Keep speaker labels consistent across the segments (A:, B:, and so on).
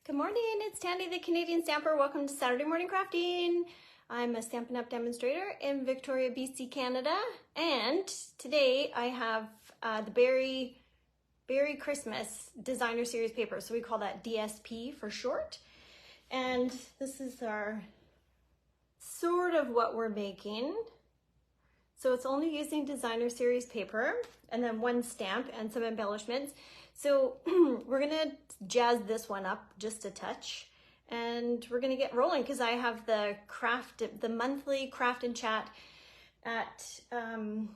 A: Good morning, it's Tandy the Canadian Stamper. Welcome to Saturday Morning Crafting. I'm a Stampin' Up! Demonstrator in Victoria, BC, Canada. And today I have the Beary Christmas Designer Series paper. So we call that DSP for short. And this is our sort of what we're making. So it's only using Designer Series paper and then one stamp and some embellishments. So we're gonna jazz this one up just a touch and we're gonna get rolling because I have the monthly craft and chat at 10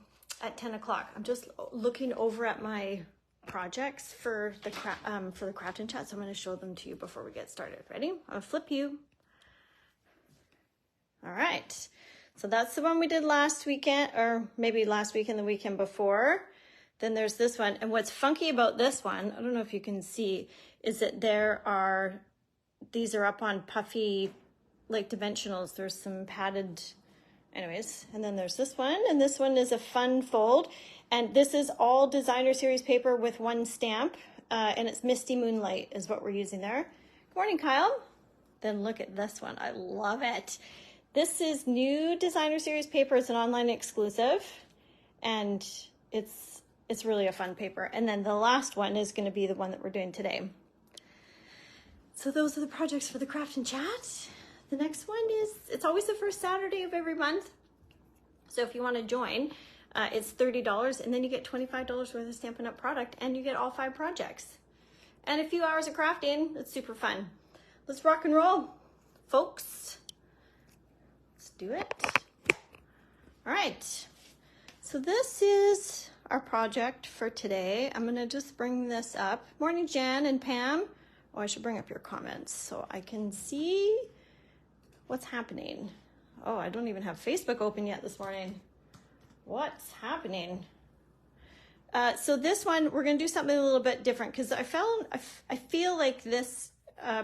A: o'clock. I'm just looking over at my projects for the craft and chat, so I'm gonna show them to you before we get started. Ready? I'm gonna flip you. All right, so that's the one we did last weekend, or maybe last week and the weekend before. Then there's this one, and what's funky about this one, I don't know if you can see, is that these are up on puffy, like dimensionals. There's some padded, anyways. And then there's this one, and this one is a fun fold. And this is all Designer Series paper with one stamp, and it's Misty Moonlight is what we're using there. Good morning, Kyle. Then look at this one, I love it. This is new Designer Series paper. It's an online exclusive, and it's really a fun paper. And then the last one is going to be the one that we're doing today. So those are the projects for the craft and chat. The next one is, it's always the first Saturday of every month. So if you want to join, it's $30 and then you get $25 worth of Stampin' Up! Product and you get all 5 projects. And a few hours of crafting. It's super fun. Let's rock and roll, folks. Let's do it. All right. So this is our project for today. I'm gonna just bring this up. Morning, Jan and Pam. Oh, I should bring up your comments so I can see what's happening. Oh, I don't even have Facebook open yet this morning. What's happening? So this one, we're gonna do something a little bit different because I feel like this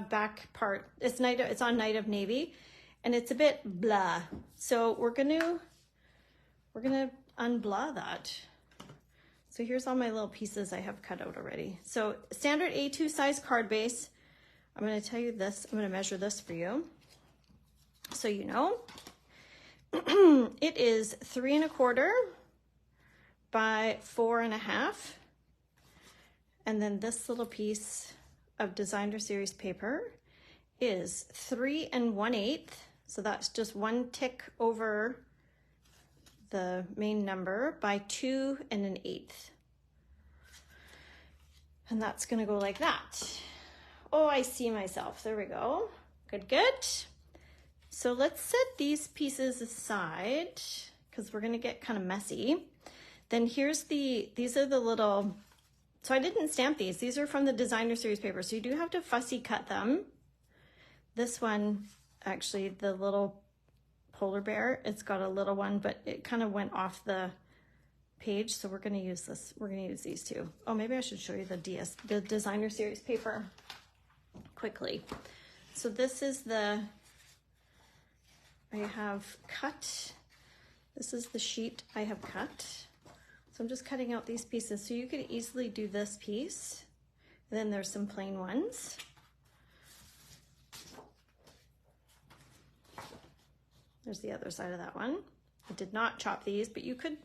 A: back part, it's on Night of Navy and it's a bit blah. So we're gonna unblah that. So here's all my little pieces I have cut out already. So standard A2 size card base. I'm going to tell you this. I'm going to measure this for you, so you know. It is 3 1/4 by 4 1/2, and then this little piece of Designer Series paper is 3 1/8. So that's just 1 tick over the main number by 2 1/8. And that's gonna go like that. Oh, I see myself. There we go. Good, good. So let's set these pieces aside because we're gonna get kind of messy. Then these are the little, so I didn't stamp these. These are from the Designer Series paper. So you do have to fussy cut them. This one, actually, the little polar bear, it's got a little one, but it kind of went off the page, so we're going to use this. We're going to use these two. Oh, maybe I should show you the Designer Series paper quickly. So this is I have cut, this is the sheet I have cut. So I'm just cutting out these pieces. So you could easily do this piece, and then there's some plain ones. There's the other side of that one. I did not chop these, but you could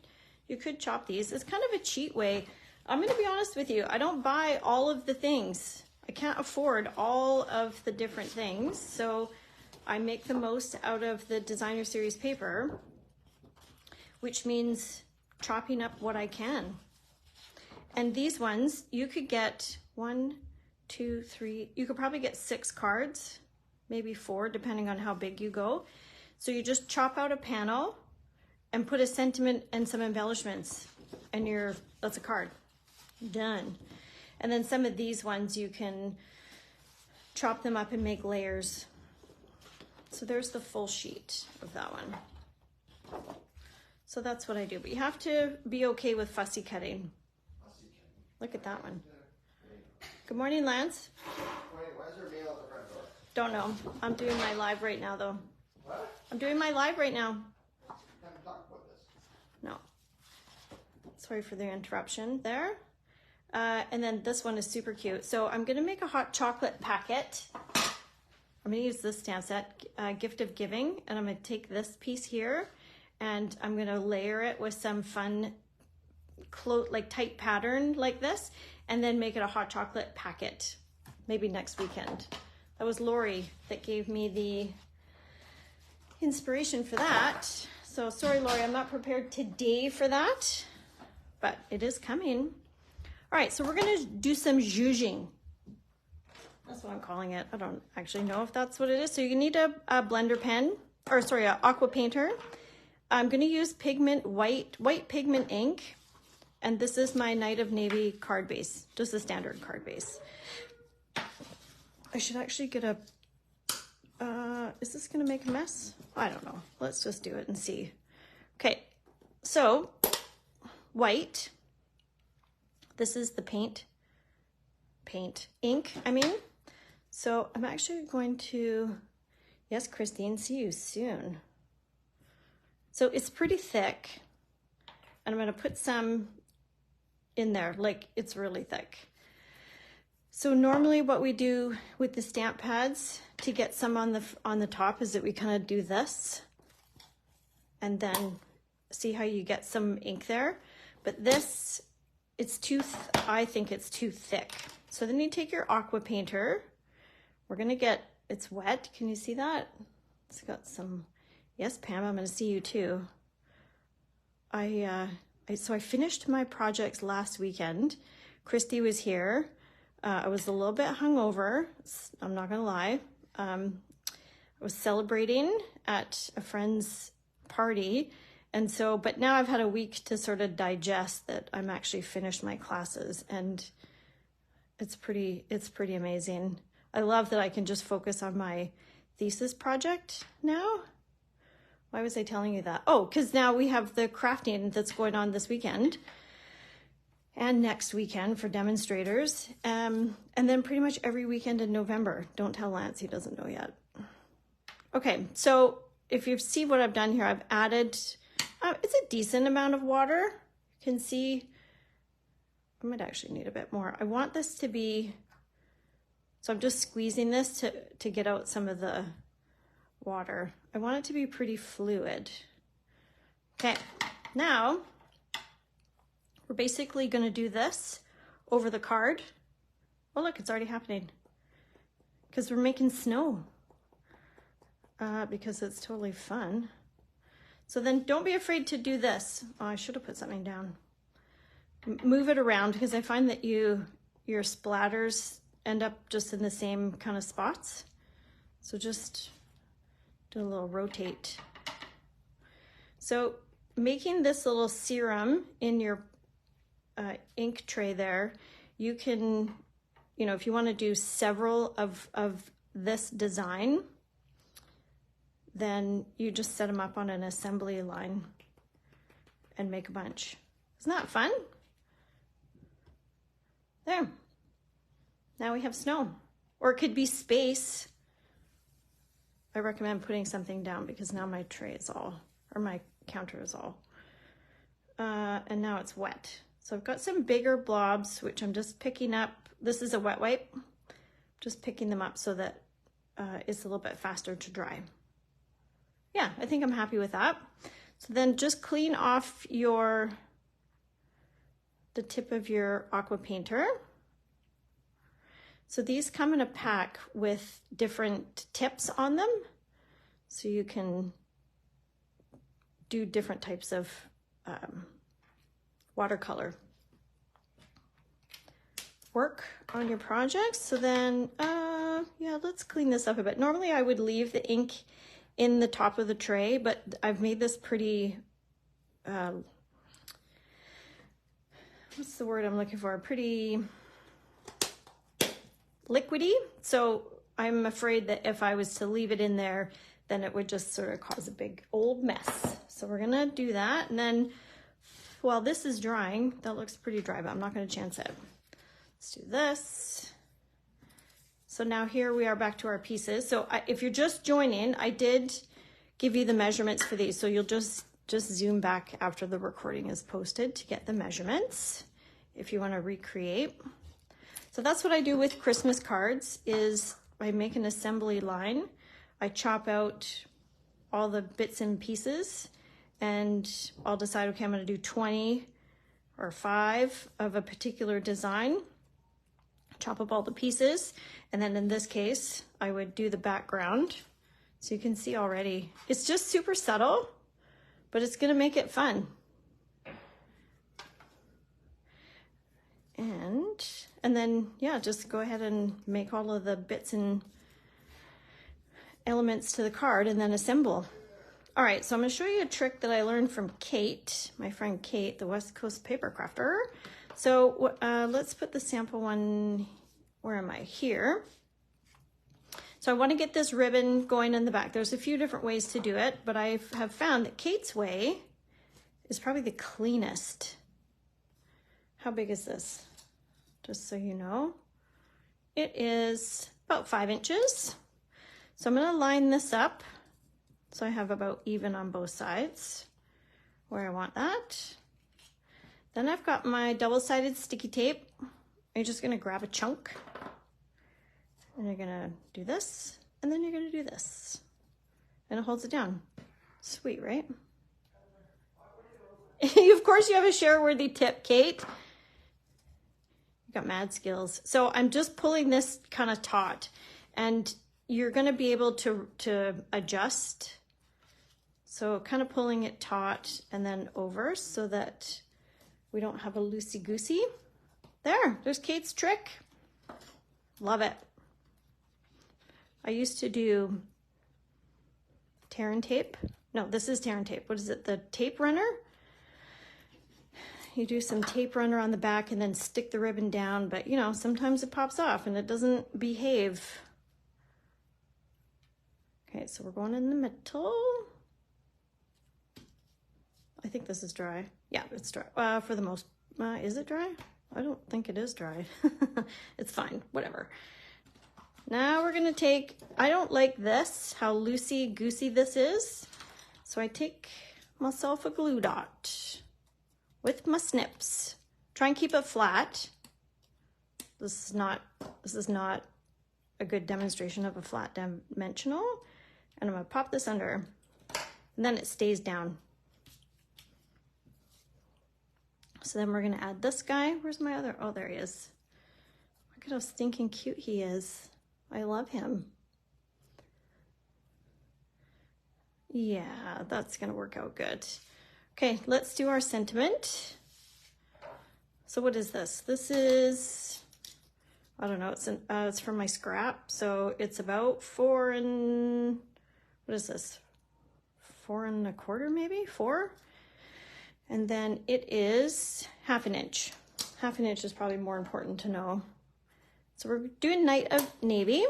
A: chop these. It's kind of a cheat way. I'm gonna be honest with you. I don't buy all of the things. I can't afford all of the different things. So I make the most out of the Designer Series paper, which means chopping up what I can. And these ones, you could get 1, 2, 3, you could probably get 6 cards, maybe 4, depending on how big you go. So you just chop out a panel and put a sentiment and some embellishments, and that's a card. Done. And then some of these ones you can chop them up and make layers. So there's the full sheet of that one. So that's what I do. But you have to be okay with fussy cutting. Look at that one. Good morning, Lance.
B: Wait, why is there mail at the front door?
A: Don't know. I'm doing my live right now, though.
B: What?
A: I'm doing my live right now.
B: We haven't talked about this.
A: No. Sorry for the interruption there. And then this one is super cute. So I'm gonna make a hot chocolate packet. I'm gonna use this stamp set, Gift of Giving, and I'm gonna take this piece here and I'm gonna layer it with some fun like tight pattern like this, and then make it a hot chocolate packet, maybe next weekend. That was Lori that gave me the inspiration for that. So sorry, Lori, I'm not prepared today for that, but it is coming. All right, so we're gonna do some zhuzhing. That's what I'm calling it. I don't actually know if that's what it is. So you need a blender pen, or sorry, an aqua painter. I'm gonna use pigment, white pigment ink. And this is my Night of Navy card base, just a standard card base. I should actually get a, is this gonna make a mess? I don't know, let's just do it and see. Okay, so white, this is the paint ink, I mean. So I'm actually going to, yes, Christine, see you soon. So it's pretty thick, and I'm gonna put some in there, like it's really thick. So normally what we do with the stamp pads to get some on the top is that we kind of do this and then see how you get some ink there. But this, I think it's too thick. So then you take your aqua painter. We're gonna get, it's wet, can you see that? It's got some, yes, Pam, I'm gonna see you too. So I finished my projects last weekend. Christy was here. I was a little bit hungover, I'm not gonna lie. I was celebrating at a friend's party. And so, but now I've had a week to sort of digest that I'm actually finished my classes, and it's pretty amazing. I love that I can just focus on my thesis project now. Why was I telling you that? Oh, because now we have the crafting that's going on this weekend and next weekend for demonstrators. And then pretty much every weekend in November. Don't tell Lance, he doesn't know yet. Okay, so if you see what I've done here, I've added, it's a decent amount of water. You can see, I might actually need a bit more. I want this to be, so I'm just squeezing this to get out some of the water. I want it to be pretty fluid. Okay, now we're basically going to do this over the card. Oh look, it's already happening because we're making snow because it's totally fun. So then don't be afraid to do this. Oh, I should have put something down. Move it around because I find that your splatters end up just in the same kind of spots. So just do a little rotate. So making this little serum in your ink tray there, you can, if you want to do several of this design, then you just set them up on an assembly line and make a bunch. Isn't that fun? There. Now we have snow. Or it could be space. I recommend putting something down because now my tray is all, or my counter is all, and now it's wet. So I've got some bigger blobs, which I'm just picking up. This is a wet wipe. Just picking them up so that it's a little bit faster to dry. Yeah, I think I'm happy with that. So then just clean off the tip of your aqua painter. So these come in a pack with different tips on them. So you can do different types of watercolor work on your projects. So then, yeah, let's clean this up a bit. Normally I would leave the ink in the top of the tray, but I've made this pretty, what's the word I'm looking for? Pretty liquidy. So I'm afraid that if I was to leave it in there, then it would just sort of cause a big old mess. So we're gonna do that. And then while this is drying, that looks pretty dry, but I'm not gonna chance it. Let's do this. So now here we are back to our pieces. So if you're just joining, I did give you the measurements for these. So you'll just zoom back after the recording is posted to get the measurements if you wanna recreate. So that's what I do with Christmas cards is I make an assembly line. I chop out all the bits and pieces, and I'll decide, okay, I'm gonna do 20 or 5 of a particular design, chop up all the pieces, and then in this case, I would do the background. So you can see already, it's just super subtle, but it's gonna make it fun. And then, yeah, just go ahead and make all of the bits and elements to the card and then assemble. All right, so I'm gonna show you a trick that I learned from Kate, my friend Kate, the West Coast paper crafter. So let's put the sample one, where am I? Here. So I wanna get this ribbon going in the back. There's a few different ways to do it, but I have found that Kate's way is probably the cleanest. How big is this? Just so you know. It is about 5 inches. So I'm gonna line this up so I have about even on both sides where I want that. Then I've got my double-sided sticky tape. You're just gonna grab a chunk and you're gonna do this, and then you're gonna do this. And it holds it down. Sweet, right? Of course you have a share-worthy tip, Kate. Got mad skills. So I'm just pulling this kind of taut, and you're going to be able to adjust. So kind of pulling it taut and then over so that we don't have a loosey-goosey. There's Kate's trick. Love it. I used to do tear and tape. No, this is tear and tape. What is it? The tape runner? You do some tape runner on the back and then stick the ribbon down, but you know, sometimes it pops off and it doesn't behave. Okay, so we're going in the middle. I think this is dry. Yeah, it's dry. For the most, is it dry? I don't think it is dry. It's fine, whatever. Now we're gonna take, I don't like this, how loosey-goosey this is. So I take myself a glue dot with my snips. Try and keep it flat. This is not a good demonstration of a flat dimensional. And I'm gonna pop this under, and then it stays down. So then we're gonna add this guy. Where's my other, oh, there he is. Look at how stinking cute he is. I love him. Yeah, that's gonna work out good. Okay, let's do our sentiment. So what is this? This is, I don't know, it's from my scrap. So it's about 4 and, what is this? 4 1/4 maybe, 4? And then it is 1/2 inch. 1/2 inch is probably more important to know. So we're doing Night of Navy.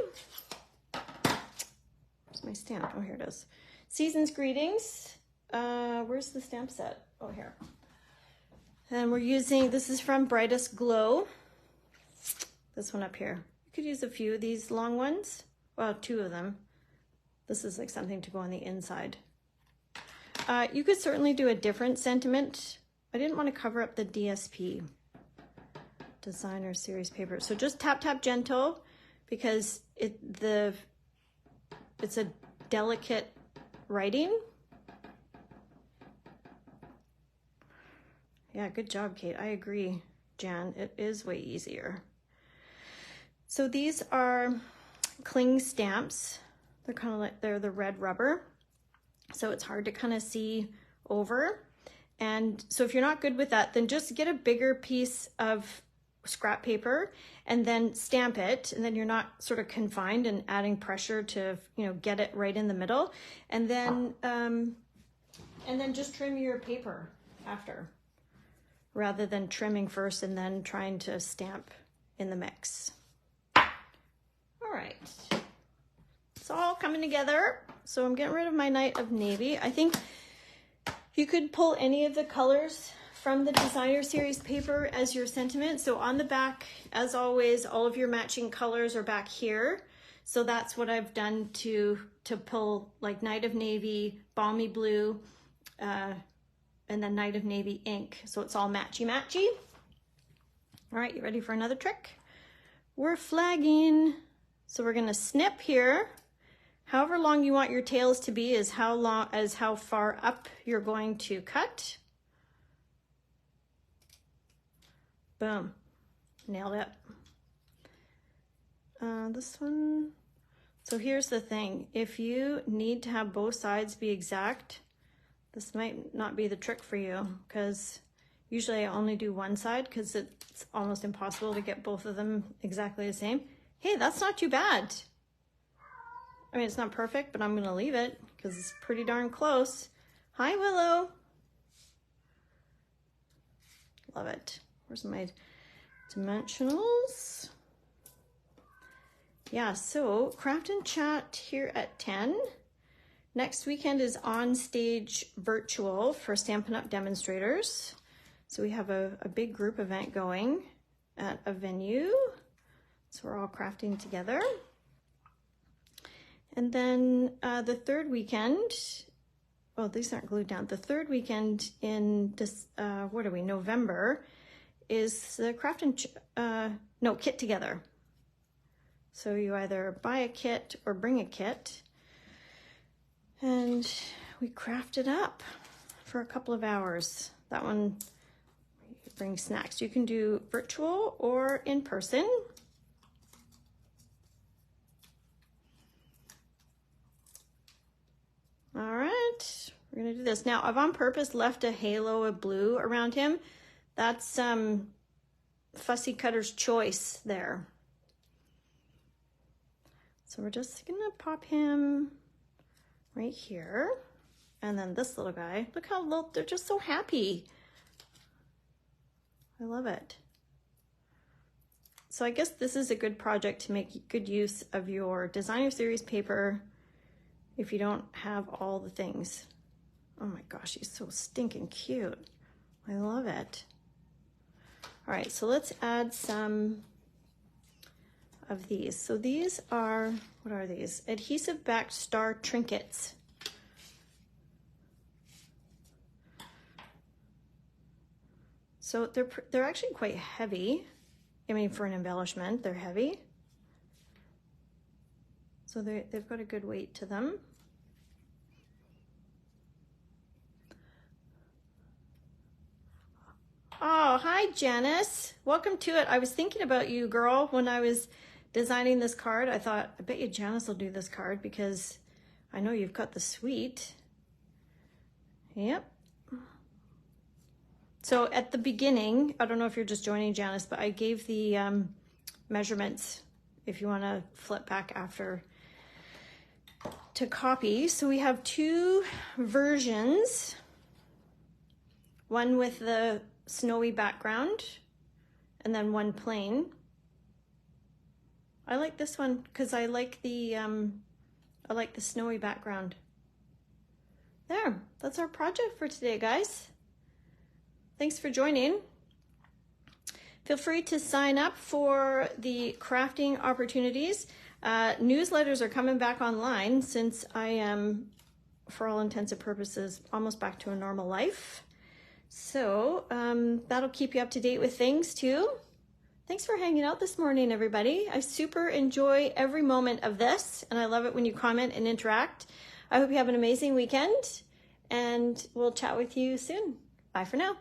A: Where's my stamp? Oh, here it is. Season's Greetings. Where's the stamp set? Oh, here. And we're using, this is from Brightest Glow. This one up here. You could use a few of these long ones. Well, 2 of them. This is like something to go on the inside. You could certainly do a different sentiment. I didn't want to cover up the DSP, Designer Series paper. So just tap, tap gentle, because it's a delicate writing. Yeah, good job, Kate. I agree, Jan. It is way easier. So these are cling stamps. They're kind of like, they're the red rubber. So it's hard to kind of see over. And so if you're not good with that, then just get a bigger piece of scrap paper and then stamp it. And then you're not sort of confined and adding pressure to, you know, get it right in the middle. And then just trim your paper after, rather than trimming first and then trying to stamp in the mix. All right, it's all coming together. So I'm getting rid of my Night of Navy. I think you could pull any of the colors from the Designer Series paper as your sentiment. So on the back, as always, all of your matching colors are back here. So that's what I've done to pull, like Night of Navy, Balmy Blue, and then Night of Navy ink. So it's all matchy-matchy. All right, you ready for another trick? We're flagging. So we're gonna snip here. However long you want your tails to be is how far up you're going to cut. Boom, nailed it. This one, so here's the thing. If you need to have both sides be exact, this might not be the trick for you, because usually I only do one side because it's almost impossible to get both of them exactly the same. Hey, that's not too bad. I mean, it's not perfect, but I'm gonna leave it because it's pretty darn close. Hi, Willow. Love it. Where's my dimensionals? Yeah, so Craft and Chat here at 10. Next weekend is On Stage Virtual for Stampin' Up! Demonstrators. So we have a big group event going at a venue. So we're all crafting together. And then the third weekend, oh, these aren't glued down. The third weekend in this, what are we, November, is the Craft and, Kit Together. So you either buy a kit or bring a kit, and we craft it up for a couple of hours. That one, you bring snacks. You can do virtual or in person. All right, we're gonna do this. Now, I've on purpose left a halo of blue around him. That's Fussy Cutter's choice there. So we're just gonna pop him right here. And then this little guy, look how little, they're just so happy. I love it. So I guess this is a good project to make good use of your designer series paper if you don't have all the things. Oh my gosh, he's so stinking cute. I love it. All right, so let's add some of these. So these are, what are these? Adhesive backed star trinkets. So they're actually quite heavy. I mean, for an embellishment, they're heavy. So they've got a good weight to them. Oh, hi, Janice. Welcome to it. I was thinking about you, girl, when I was designing this card. I thought, I bet you Janice will do this card because I know you've got the suite. Yep. So at the beginning, I don't know if you're just joining, Janice, but I gave the measurements if you want to flip back after to copy. So we have two versions, one with the snowy background and then one plain. I like this one because I like the snowy background. There, that's our project for today, guys. Thanks for joining. Feel free to sign up for the crafting opportunities. Newsletters are coming back online since I am, for all intents and purposes, almost back to a normal life. So that'll keep you up to date with things too. Thanks for hanging out this morning, everybody. I super enjoy every moment of this, and I love it when you comment and interact. I hope you have an amazing weekend, and we'll chat with you soon. Bye for now.